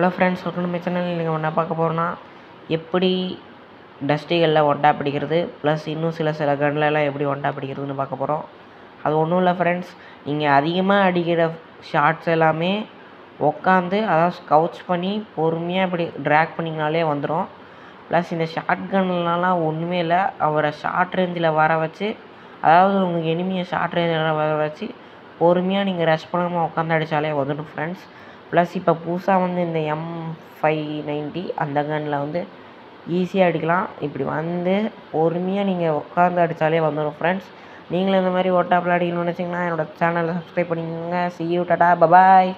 Hello friends, welcome to my channel. நீங்கள் என்ன பார்க்க போகிறோன்னா, எப்படி டஸ்டிகளில் ஒன் டேப் அடிக்கிறது ப்ளஸ் இன்னும் சில கன்லலாம் எப்படி ஒன் டேப் அடிக்கிறதுன்னு பார்க்க போகிறோம். அது ஒன்றும் இல்லை ஃப்ரெண்ட்ஸ், நீங்கள் அதிகமாக அடிக்கிற ஷாட்ஸ் எல்லாமே உட்காந்து அதாவது கவுச் பண்ணி பொறுமையாக இப்படி ட்ராக் பண்ணிங்கனாலே வந்துடும். ப்ளஸ் இந்த ஷார்ட் கன்லலாம் ஒன்றுமே இல்லை, அவரை ஷார்ட் ரேஞ்சில் வர வச்சு, அதாவது உங்கள் எனிமியை ஷார்ட் ரேஞ்சில் வர வச்சு பொறுமையாக நீங்கள் ரஷ் பண்ணாமல் உட்காந்து அடித்தாலே வந்துடும் ஃப்ரெண்ட்ஸ். ப்ளஸ் இப்போ புதுசாக இந்த M590 அந்த கன்னில் ஈஸியாக அடிக்கலாம். இப்படி பொறுமையாக நீங்கள் உட்காந்து அடித்தாலே வந்துடும் ஃப்ரெண்ட்ஸ். நீங்களும் இந்த மாதிரி ஒன் டேப்பில் அடிக்கணும்னு நினச்சிங்கன்னா என்னோடய சேனலை சப்ஸ்கிரைப் பண்ணிக்கோங்க. See you, Tata, bye bye.